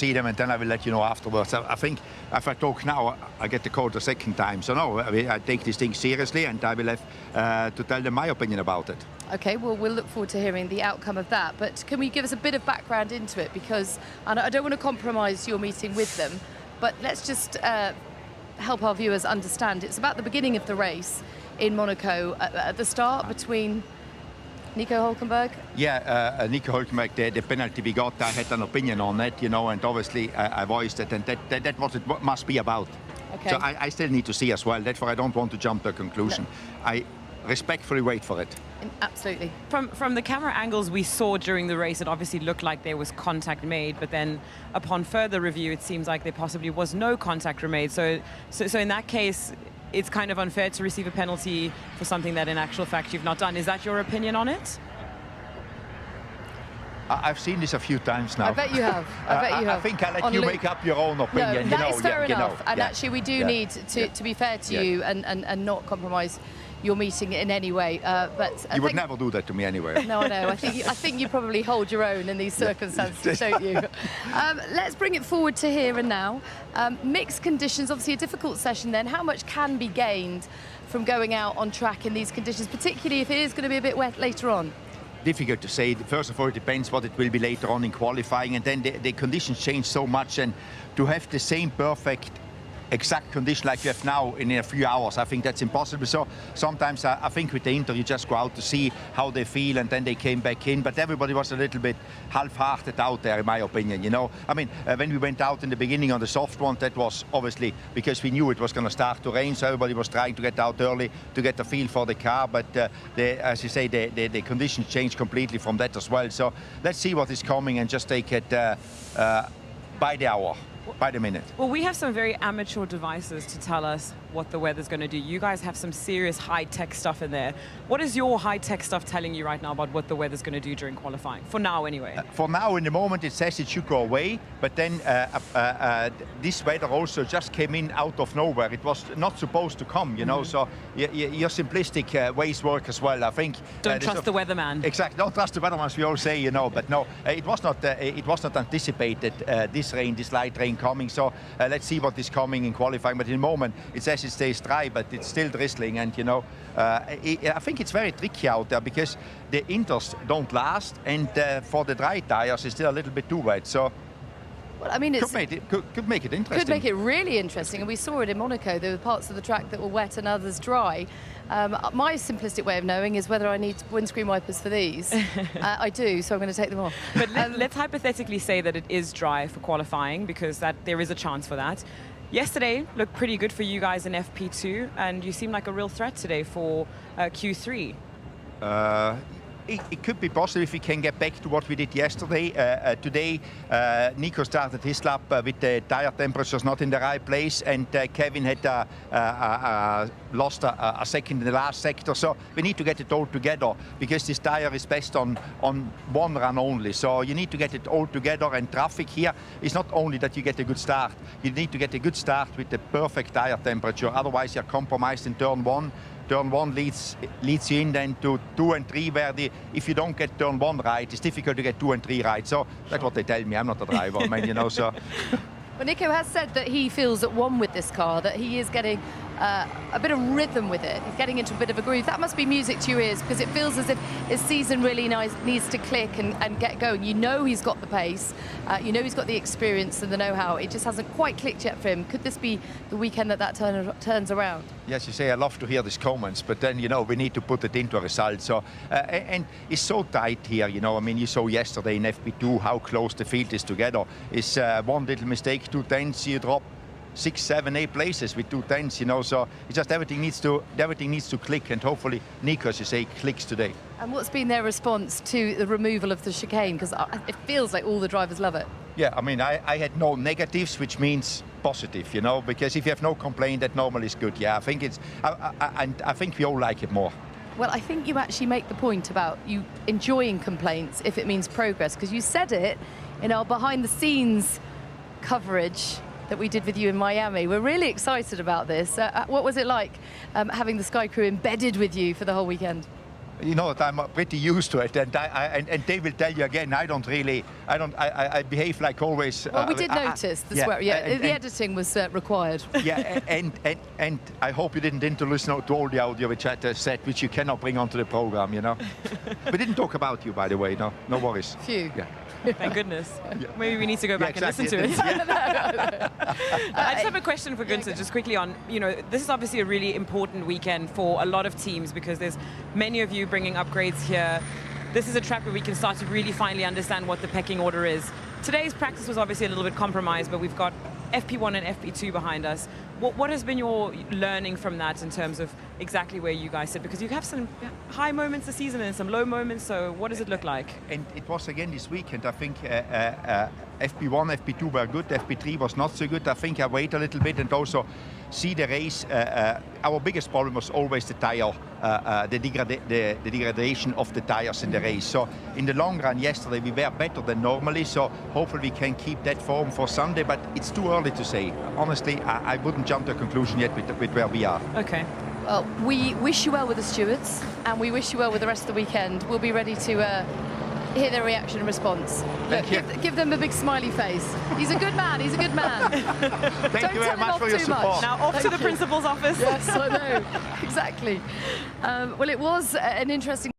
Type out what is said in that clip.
see them, and then I will let you know afterwards. I think if I talk now, I get the call the second time. So no, I take this thing seriously, and I will have to tell them my opinion about it. Okay, well, we'll look forward to hearing the outcome of that. But can we give us a bit of background into it? Because I don't want to compromise your meeting with them, but let's just help our viewers understand. It's about the beginning of the race in Monaco at the start between Nico Hülkenberg? Yeah, Nico Hülkenberg, the penalty we got, I had an opinion on it, and obviously I voiced it, and that what it must be about. Okay. So I still need to see as well. That's why I don't want to jump to a conclusion. No. I respectfully wait for it. Absolutely. From the camera angles we saw during the race, it obviously looked like there was contact made, but then upon further review, it seems like there possibly was no contact made. So in that case, it's kind of unfair to receive a penalty for something that in actual fact you've not done. Is that your opinion on it? I've seen this a few times now. I bet you have. I bet you have. I think I'll let you make up your own opinion. No, that is fair enough. And yeah. Actually, we do need to be fair to you and not compromise your meeting in any way. But you would never do that to me anyway. No, I know. I think you probably hold your own in these circumstances, don't you? Let's bring it forward to here and now. Mixed conditions, obviously a difficult session then. How much can be gained from going out on track in these conditions, particularly if it is going to be a bit wet later on? Difficult to say. First of all, it depends what it will be later on in qualifying, and then the conditions change so much, and to have the same perfect exact condition like we have now in a few hours, I think that's impossible. So sometimes I think with the Inter you just go out to see how they feel, and then they came back in, but everybody was a little bit half-hearted out there in my opinion, I mean, when we went out in the beginning on the soft one, that was obviously because we knew it was going to start to rain, so everybody was trying to get out early to get a feel for the car, but as you say, the conditions changed completely from that as well. So let's see what is coming and just take it by the hour. By the minute. Well, we have some very amateur devices to tell us what the weather's going to do. You guys have some serious high-tech stuff in there. What is your high-tech stuff telling you right now about what the weather's going to do during qualifying? For now, anyway. For now, in the moment, it says it should go away. But then this weather also just came in out of nowhere. It was not supposed to come, So your simplistic ways work as well. I think. Don't trust the weatherman. Exactly. Don't trust the weatherman, as we all say, But no, it was not. It was not anticipated. This rain, this light rain coming. So let's see what is coming in qualifying. But in the moment, it says it stays dry, but it's still drizzling, and I think it's very tricky out there because the inters don't last, and for the dry tires it's still a little bit too wet. So well, I mean, could make it interesting. Could make it really interesting, and we saw it in Monaco. There were parts of the track that were wet and others dry. My simplistic way of knowing is whether I need windscreen wipers for these. I do, so I'm going to take them off. But let's hypothetically say that it is dry for qualifying, because there is a chance for that. Yesterday looked pretty good for you guys in FP2, and you seem like a real threat today for Q3. It could be possible if we can get back to what we did yesterday. Today, Nico started his lap with the tire temperatures not in the right place, and Kevin had lost a second in the last sector. So we need to get it all together, because this tire is best on one run only. So you need to get it all together, and traffic here is not only that you get a good start. You need to get a good start with the perfect tire temperature. Otherwise, you're compromised in turn one. Turn one leads you in then to 2 and 3, where if you don't get turn one right, it's difficult to get 2 and 3 right. So that's what they tell me. I'm not a driver, so. But Nico has said that he feels at one with this car, that he is getting a bit of rhythm with it. He's getting into a bit of a groove. That must be music to your ears, because it feels as if his season really needs to click and get going. He's got the pace. He's got the experience and the know-how. It just hasn't quite clicked yet for him. Could this be the weekend that turns around? Yes, you say I love to hear these comments, but then, we need to put it into a result. So, and it's so tight here, I mean, you saw yesterday in FP2 how close the field is together. It's one little mistake, 2 tenths, you drop 6, 7, 8 places with 2 tenths, So it's just everything needs to click, and hopefully Nico, as you say, clicks today. And what's been their response to the removal of the chicane? Because it feels like all the drivers love it. Yeah, I mean, I had no negatives, which means positive, because if you have no complaint, that normally is good. Yeah, I think I think we all like it more. Well, I think you actually make the point about you enjoying complaints if it means progress, because you said it in our behind-the-scenes coverage that we did with you in Miami. We're really excited about this. What was it like having the Sky crew embedded with you for the whole weekend? I'm pretty used to it, and they will tell you again, I don't really I behave like always. Well, we did notice the swear. Yeah, the editing was required. Yeah, and I hope you didn't listen to all the audio which I said, which you cannot bring onto the program, you know. We didn't talk about you, by the way. No worries. Phew. Yeah. Thank goodness. Maybe we need to go back exactly. and listen to it. I just have a question for Gunther, just quickly on, this is obviously a really important weekend for a lot of teams because there's many of you bringing upgrades here. This is a track where we can start to really finally understand what the pecking order is. Today's practice was obviously a little bit compromised, but we've got FP1 and FP2 behind us. What has been your learning from that in terms of exactly where you guys sit? Because you have some high moments this season and some low moments, so what does it look like? And it was again this weekend. I think FP1, FP2 were good, FP3 was not so good. I think I wait a little bit and also see the race. Our biggest problem was always the tire, the degradation of the tires in the race. So in the long run yesterday we were better than normally, so hopefully we can keep that form for Sunday, but it's too early to say. Honestly, I wouldn't jump to a conclusion yet with where we are. Okay. Well, we wish you well with the stewards, and we wish you well with the rest of the weekend. We'll be ready to hear their reaction and response. Look, give them a big smiley face. He's a good man. He's a good man. Thank you very much for your support. Now off to the principal's office. Yes, I know. Exactly. Well, it was an interesting